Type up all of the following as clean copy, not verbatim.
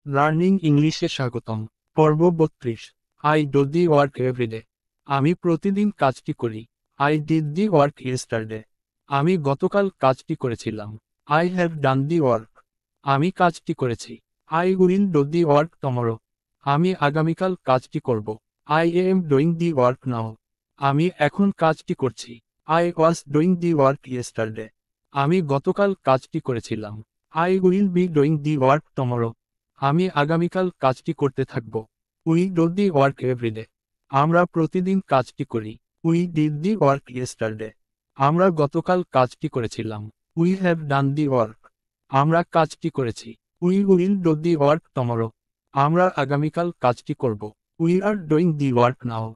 Learning ইংলিশে স্বাগতম। পর্ব 32। I do the work every day. আমি প্রতিদিন কাজটি করি। I did the work yesterday. আমি গতকাল কাজটি করেছিলাম। I have done the work. আমি কাজটি করেছি। I will do the work tomorrow. আমি আগামীকাল কাজটি করব। I am doing the work now. আমি এখন কাজটি করছি। I was doing the work yesterday. আমি গতকাল কাজটি করেছিলাম। I will be doing the work tomorrow. আমি আগামীকাল কাজটি করতে থাকব। We do the work every day. আমরা প্রতিদিন কাজটি করি। We did the work yesterday. আমরা গতকাল কাজটি করেছিলাম। We have done the work. আমরা কাজটি করেছি। We will do the work tomorrow. আমরা আগামীকাল কাজটি করব। We are doing the work now.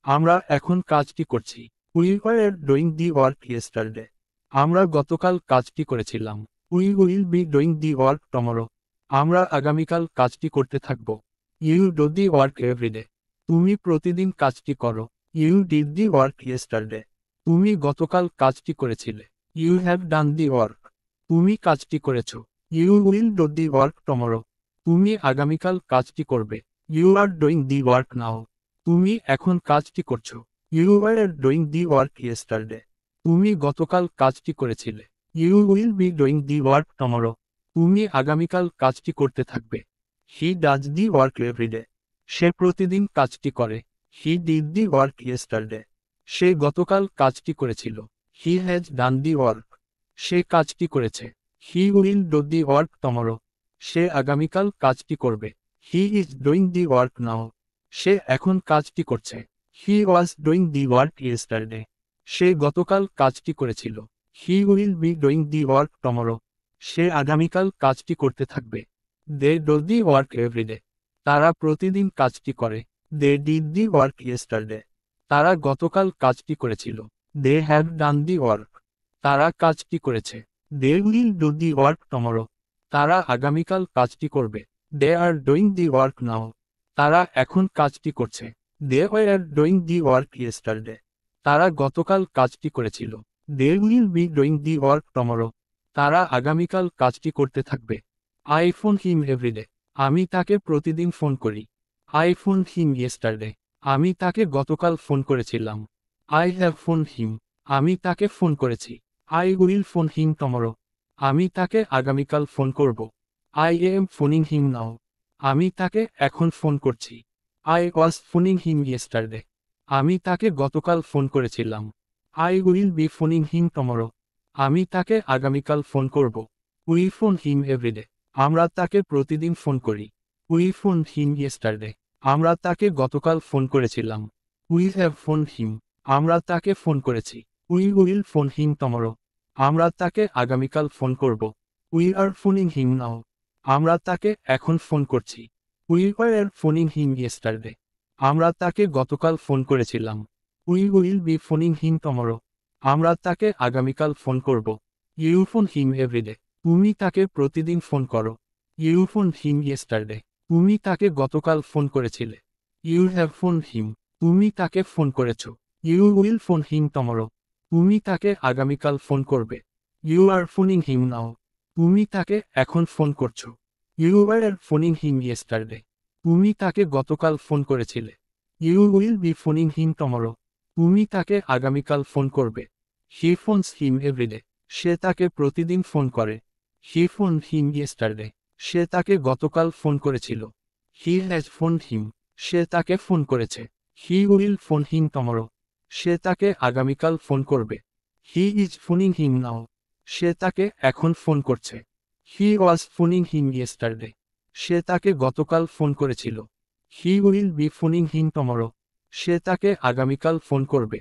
আমরা এখন কাজটি করছি। We were doing the work yesterday. আমরা গতকাল কাজটি করেছিলাম। We will be doing the work tomorrow. আমরা আগামীকাল কাজটি করতে থাকব। You do the work every day. তুমি প্রতিদিন কাজটি করো। You did the work yesterday. তুমি গতকাল কাজটি করেছিলে। You have done the work. তুমি কাজটি করেছ। You will do the work tomorrow. তুমি আগামীকাল কাজটি করবে। You are doing the work now. তুমি এখন কাজটি করছো। You are doing the work yesterday. তুমি গতকাল কাজটি করেছিলে। You will be doing the work tomorrow. তুমি আগামীকাল কাজটি করতে থাকবে। He does the work every day. সে প্রতিদিন কাজটি করে। He did the work yesterday. সে গতকাল কাজটি করেছিল। He has done the work. সে কাজটি করেছে। He will do the work tomorrow. সে আগামীকাল কাজটি করবে। He is doing the work now. সে এখন কাজটি করছে। He was doing the work yesterday. সে গতকাল কাজটি করেছিল। He will be doing the work tomorrow. সে আগামীকাল কাজটি করতে থাকবে। They do the work every day. তারা প্রতিদিন কাজটি করে। They did the work yesterday. তারা গতকাল কাজটি করেছিল। They have done the work. তারা কাজটি করেছে। They will do the work tomorrow. তারা আগামীকাল কাজটি করবে। They are doing the work now. তারা এখন কাজটি করছে। They were doing the work yesterday. তারা গতকাল কাজটি করেছিল। They will be doing the work tomorrow. তারা আগামীকাল কাজটি করতে থাকবে। I phone him every day. আমি তাকে প্রতিদিন ফোন করি। I phone him yesterday. আমি তাকে গতকাল ফোন করেছিলাম। I have phone him. আমি তাকে ফোন করেছি। I will phone him tomorrow. আমি তাকে আগামীকাল ফোন করব। I am phoning him now. আমি তাকে এখন ফোন করছি। I was phoning him yesterday. আমি তাকে গতকাল ফোন করেছিলাম। I will be phoning him tomorrow. আমি তাকে আগামীকাল ফোন করব। We phone him every day. আমরা তাকে প্রতিদিন ফোন করি। We phone him yesterday. আমরা তাকে গতকাল ফোন করেছিলাম। We have phone him. আমরা তাকে ফোন করেছি। We will phone him tomorrow. আমরা তাকে আগামীকাল ফোন করব। উই আর ফোনিং হিম নাও। আমরা তাকে এখন ফোন করছি। We war phoning him yesterday. আমরা তাকে গতকাল ফোন করেছিলাম। We will be phoning him tomorrow. আমরা তাকে আগামীকাল ফোন করব। You phone him everyday. তুমি তাকে প্রতিদিন ফোন করো। You phone him yesterday. তুমি তাকে গতকাল ফোন করেছিলে। ইউ হ্যাভ ফোন হিম। তুমি তাকে ফোন করেছ। You will phone him tomorrow. তুমি তাকে আগামীকাল ফোন করবে। ইউ আর ফোনিং হিম নাও। তুমি তাকে এখন ফোন করছো। You R phoning him yesterday. তুমি তাকে গতকাল ফোন করেছিলে। You will be phoning him tomorrow. তুমি তাকে আগামীকাল ফোন করবে। হি ফোনস হিম এভরিডে। সে তাকে প্রতিদিন ফোন করে। হি ফোন হিম ইয়েস্টারডে। সে তাকে গতকাল ফোন করেছিল। হি হ্যাজ ফোন হিম। সে তাকে ফোন করেছে। He will phone him tomorrow. সে তাকে আগামীকাল ফোন করবে। হি ইজ ফোনিং হিম নাও। সে তাকে এখন ফোন করছে। He was phoning him yesterday. সে তাকে গতকাল ফোন করেছিল। He will be phoning him tomorrow. সে তাকে আগামীকাল ফোন করবে।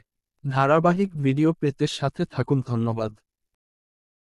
ধারাবাহিক ভিডিও পেতে সাথে থাকুন। ধন্যবাদ।